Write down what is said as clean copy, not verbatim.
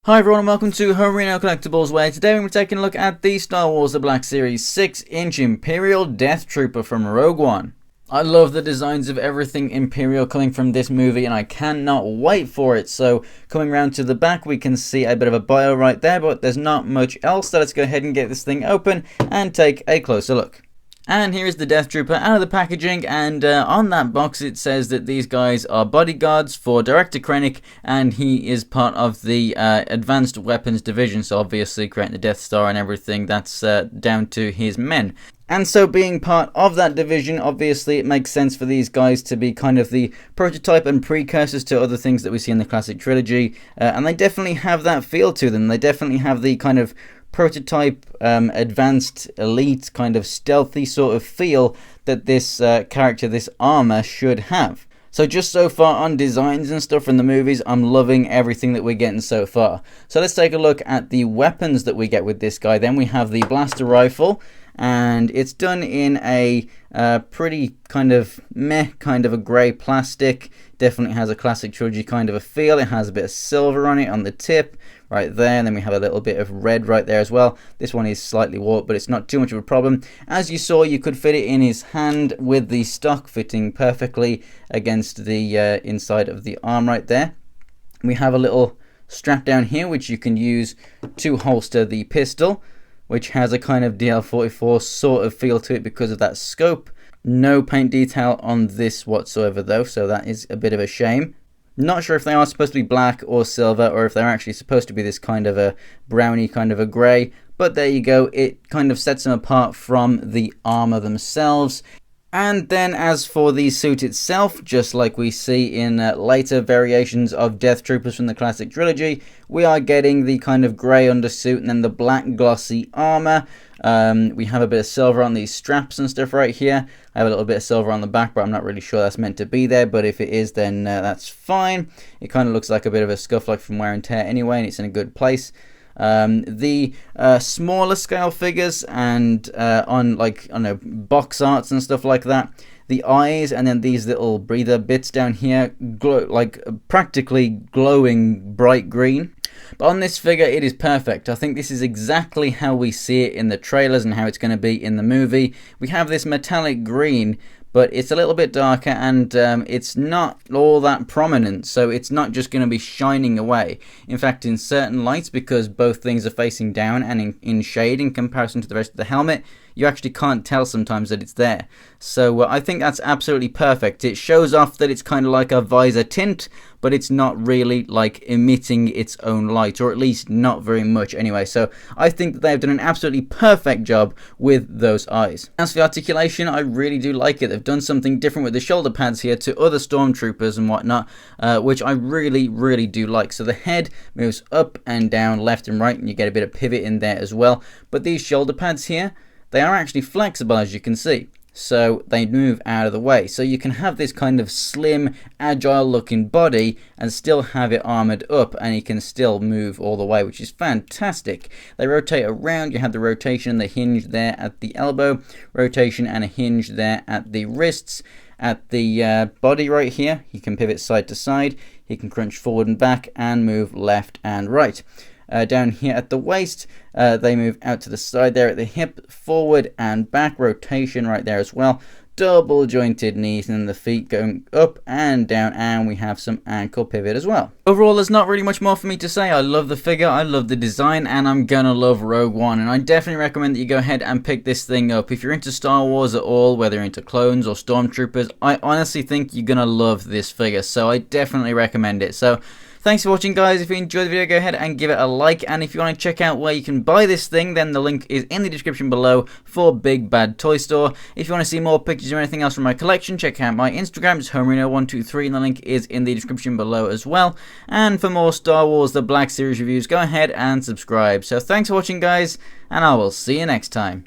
Hi everyone and welcome to Homerino Collectibles, where today we're taking a look at the Star Wars The Black Series 6-inch Imperial Death Trooper from Rogue One. I love the designs of everything Imperial coming from this movie and I cannot wait for it. So coming around to the back we can see a bit of a bio right there, but there's not much else, so let's go ahead and get this thing open and take a closer look. And here is the Death Trooper out of the packaging, and on that box it says that these guys are bodyguards for Director Krennic, and he is part of the Advanced Weapons Division, so obviously creating the Death Star and everything, that's down to his men. And so being part of that division, obviously it makes sense for these guys to be kind of the prototype and precursors to other things that we see in the classic trilogy, and they definitely have that feel to them. They definitely have the kind of prototype, advanced, elite, kind of stealthy sort of feel that this character, this armor, should have. So just so far on designs and stuff from the movies, I'm loving everything that we're getting so far. So let's take a look at the weapons that we get with this guy. Then we have the blaster rifle, and it's done in a pretty kind of meh, kind of a grey plastic. Definitely has a classic trilogy kind of a feel. It has a bit of silver on it on the tip right there, and then we have a little bit of red right there as well. This one is slightly warped, but it's not too much of a problem. As you saw, you could fit it in his hand with the stock fitting perfectly against the inside of the arm right there. We have a little strap down here which you can use to holster the pistol, which has a kind of DL44 sort of feel to it because of that scope. No paint detail on this whatsoever though, so that is a bit of a shame. Not sure if they are supposed to be black or silver, or if they're actually supposed to be this kind of a browny kind of a grey, but there you go, it kind of sets them apart from the armor themselves. And then as for the suit itself, just like we see in later variations of Death Troopers from the classic trilogy, we are getting the kind of grey undersuit and then the black glossy armor. We have a bit of silver on these straps and stuff right here. I have a little bit of silver on the back, but I'm not really sure that's meant to be there, but if it is, then that's fine. It kind of looks like a bit of a scuff, like from wear and tear anyway, and it's in a good place. The smaller scale figures and on, like, I don't know, box arts and stuff like that, the eyes and then these little breather bits down here glow, like practically glowing bright green. But on this figure it is perfect. I think this is exactly how we see it in the trailers and how it's going to be in the movie. We have this metallic green, but it's a little bit darker, and it's not all that prominent, so it's not just going to be shining away. In fact, in certain lights, because both things are facing down and in shade in comparison to the rest of the helmet, you actually can't tell sometimes that it's there. So I think that's absolutely perfect. It shows off that it's kind of like a visor tint, but it's not really like emitting its own light, or at least not very much anyway. So I think that they've done an absolutely perfect job with those eyes. As for the articulation, I really do like it. They've done something different with the shoulder pads here to other stormtroopers and whatnot, which I really do like. So the head moves up and down, left and right, and you get a bit of pivot in there as well. But these shoulder pads here, they are actually flexible, as you can see. So they move out of the way. So you can have this kind of slim, agile looking body and still have it armored up, and you can still move all the way, which is fantastic. They rotate around. You have the rotation and the hinge there at the elbow, rotation and a hinge there at the wrists. At the body right here, you can pivot side to side. You can crunch forward and back and move left and right. Down here at the waist, they move out to the side there at the hip, forward and back, rotation right there as well. Double jointed knees, and then the feet going up and down, and we have some ankle pivot as well. Overall, there's not really much more for me to say. I love the figure, I love the design, and I'm gonna love Rogue One, and I definitely recommend that you go ahead and pick this thing up. If you're into Star Wars at all, whether you're into clones or stormtroopers, I honestly think you're gonna love this figure, so I definitely recommend it. So thanks for watching, guys. If you enjoyed the video, go ahead and give it a like. And if you want to check out where you can buy this thing, then the link is in the description below for Big Bad Toy Store. If you want to see more pictures or anything else from my collection, check out my Instagram. It's Homerino123, and the link is in the description below as well. And for more Star Wars The Black Series reviews, go ahead and subscribe. So thanks for watching, guys, and I will see you next time.